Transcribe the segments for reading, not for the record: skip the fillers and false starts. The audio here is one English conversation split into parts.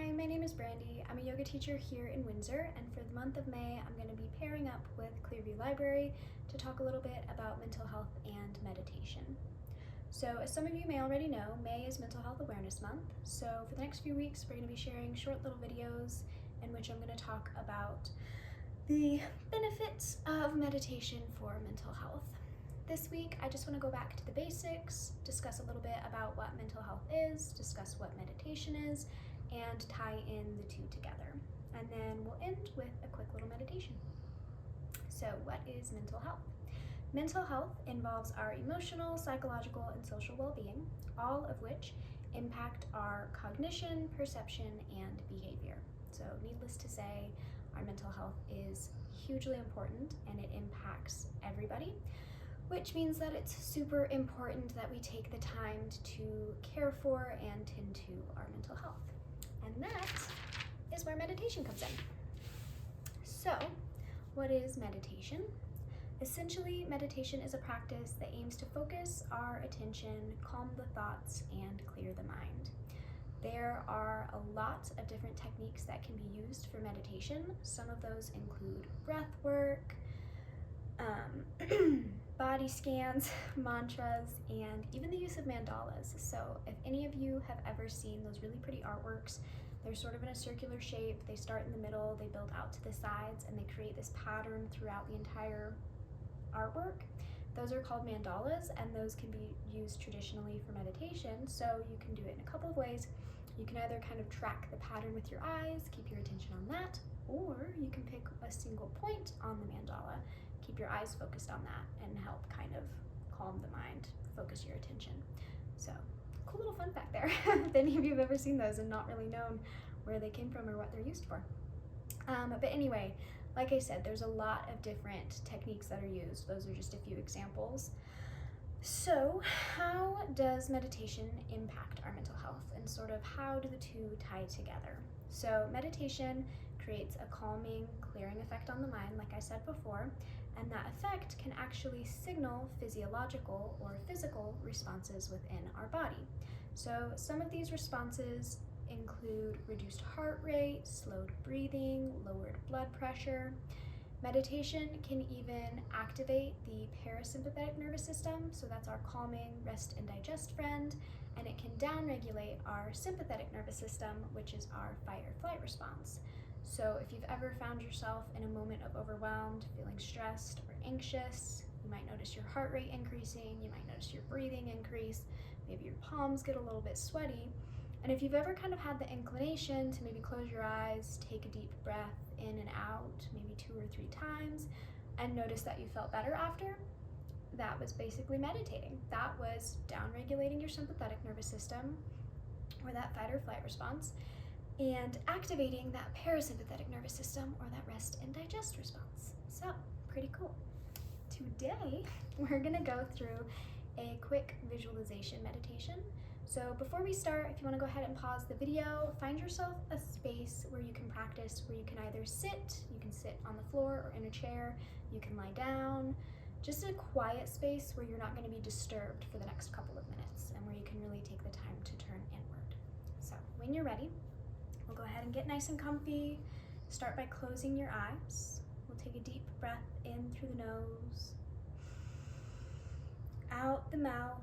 Hi, my name is Brandi. I'm a yoga teacher here in Windsor, and for the month of May, I'm going to be pairing up with Clearview Library to talk a little bit about mental health and meditation. So, as some of you may already know, May is Mental Health Awareness Month. So, for the next few weeks, we're going to be sharing short little videos in which I'm going to talk about the benefits of meditation for mental health. This week, I just want to go back to the basics, discuss a little bit about what mental health is, discuss what meditation is, and tie in the two together. And then we'll end with a quick little meditation. So, what is mental health? Mental health involves our emotional, psychological, and social well-being, all of which impact our cognition, perception, and behavior. So, needless to say, our mental health is hugely important and it impacts everybody, which means that it's super important that we take the time to care for and tend to our mental health. And that is where meditation comes in. So, what is meditation? Essentially, meditation is a practice that aims to focus our attention, calm the thoughts, and clear the mind. There are a lot of different techniques that can be used for meditation. Some of those include breath work, body scans, mantras, and even the use of mandalas. So if any of you have ever seen those really pretty artworks, they're sort of in a circular shape. They start in the middle, they build out to the sides, and they create this pattern throughout the entire artwork. Those are called mandalas, and those can be used traditionally for meditation. So you can do it in a couple of ways. You can either kind of track the pattern with your eyes, keep your attention on that, or you can pick a single point on the mandala, keep your eyes focused on that, and help kind of calm the mind, focus your attention. So, cool little fun fact there, if any of you have ever seen those and not really known where they came from or what they're used for. But anyway, like I said, there's a lot of different techniques that are used. Those are just a few examples. So, how does meditation impact our mental health, and sort of how do the two tie together? So, meditation creates a calming, clearing effect on the mind, like I said before, and that effect can actually signal physiological or physical responses within our body. So, some of these responses include reduced heart rate, slowed breathing, lowered blood pressure. Meditation can even activate the parasympathetic nervous system, so that's our calming, rest and digest friend, and it can downregulate our sympathetic nervous system, which is our fight or flight response. So if you've ever found yourself in a moment of overwhelmed, feeling stressed or anxious, you might notice your heart rate increasing, you might notice your breathing increase, maybe your palms get a little bit sweaty. And if you've ever kind of had the inclination to maybe close your eyes, take a deep breath in and out, maybe 2 or 3 times, and notice that you felt better after, that was basically meditating. That was downregulating your sympathetic nervous system, or that fight or flight response, and activating that parasympathetic nervous system, or that rest and digest response. So, pretty cool. Today, we're gonna go through a quick visualization meditation. So before we start, if you wanna go ahead and pause the video, find yourself a space where you can practice, where you can either sit, you can sit on the floor or in a chair, you can lie down, just a quiet space where you're not gonna be disturbed for the next couple of minutes and where you can really take the time to turn inward. So when you're ready, we'll go ahead and get nice and comfy. Start by closing your eyes. We'll take a deep breath in through the nose, out the mouth.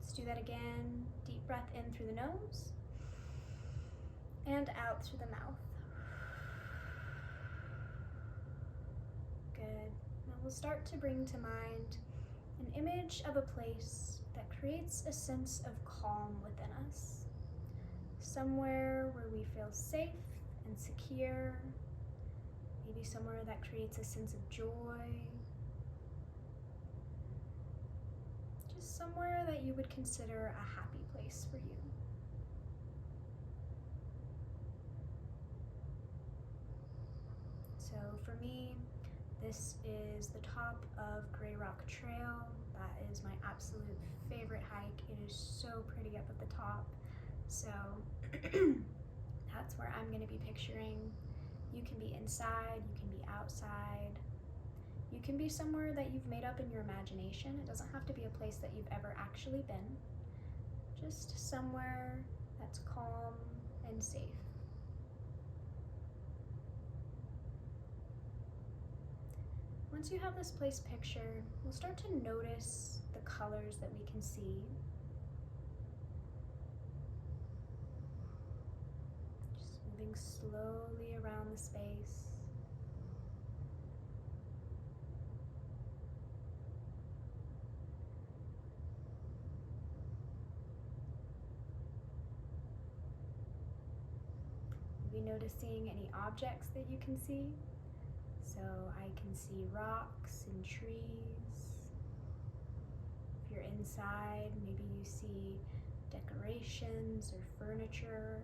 Let's do that again. Deep breath in through the nose and out through the mouth. Good. Now we'll start to bring to mind an image of a place that creates a sense of calm within us. Somewhere where we feel safe and secure. Maybe somewhere that creates a sense of joy. Just somewhere that you would consider a happy place for you. So for me, this is the top of Grey Rock Trail. That is my absolute favorite hike. It is so pretty up at the top. So that's where I'm going to be picturing. You can be inside, you can be outside. You can be somewhere that you've made up in your imagination. It doesn't have to be a place that you've ever actually been. just somewhere that's calm and safe. Once you have this place pictured, we'll start to notice the colors that we can see. Just moving slowly around the space. Maybe noticing any objects that you can see. So I can see rocks and trees. If you're inside, maybe you see decorations or furniture.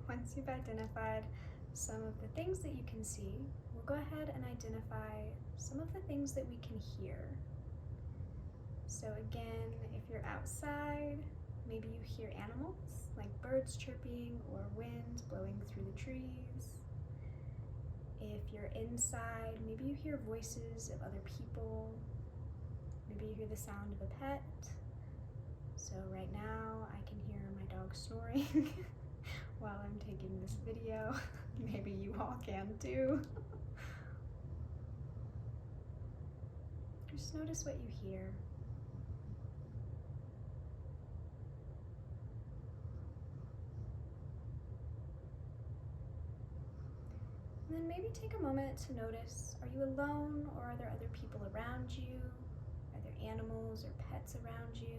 Once you've identified some of the things that you can see, we'll go ahead and identify some of the things that we can hear. So again, if you're outside, maybe you hear animals like birds chirping or wind blowing through the trees. If you're inside, maybe you hear voices of other people. Maybe you hear the sound of a pet. So right now I can hear my dog snoring while I'm taking this video. Maybe you all can too. Just notice what you hear. And then maybe take a moment to notice, are you alone or are there other people around you? Are there animals or pets around you?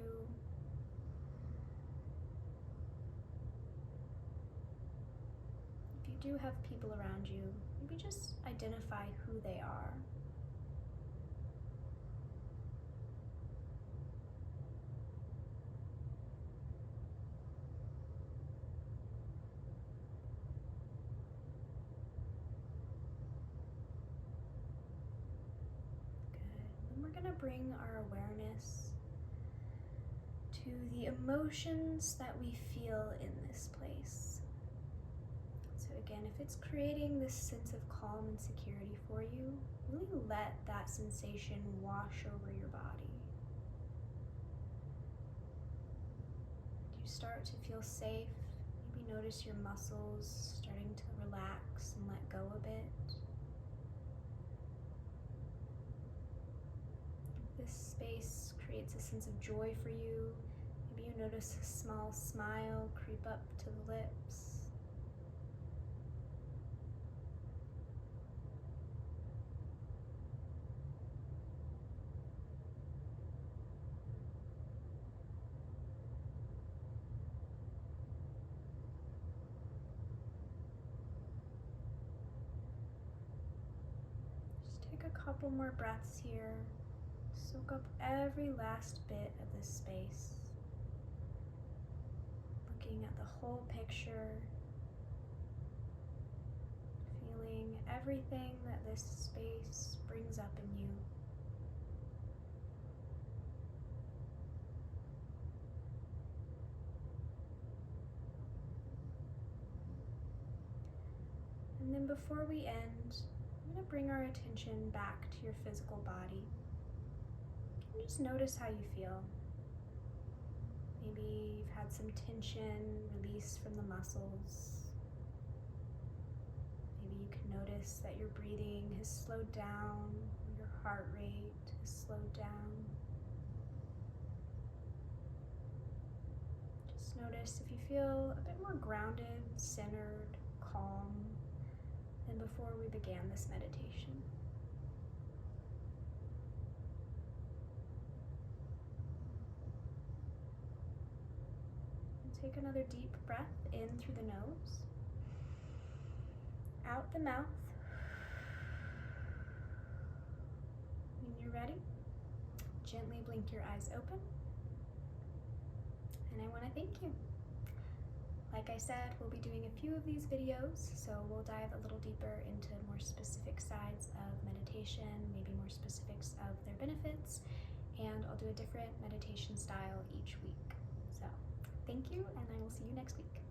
If you do have people around you, maybe just identify who they are. Bring our awareness to the emotions that we feel in this place. So again, if it's creating this sense of calm and security for you, really let that sensation wash over your body. You start to feel safe. Maybe notice your muscles starting to relax and let go a bit. This space creates a sense of joy for you. Maybe you notice a small smile creep up to the lips. Just take a couple more breaths here. Soak up every last bit of this space. Looking at the whole picture. Feeling everything that this space brings up in you. And then before we end, I'm going to bring our attention back to your physical body. Just notice how you feel. Maybe you've had some tension release from the muscles. Maybe you can notice that your breathing has slowed down, your heart rate has slowed down. Just notice if you feel a bit more grounded, centered, calm than before we began this meditation. Take another deep breath in through the nose, out the mouth. When you're ready, gently blink your eyes open. And I want to thank you. Like I said, we'll be doing a few of these videos, so we'll dive a little deeper into more specific sides of meditation, maybe more specifics of their benefits, and I'll do a different meditation style each week. So thank you, and I will see you next week.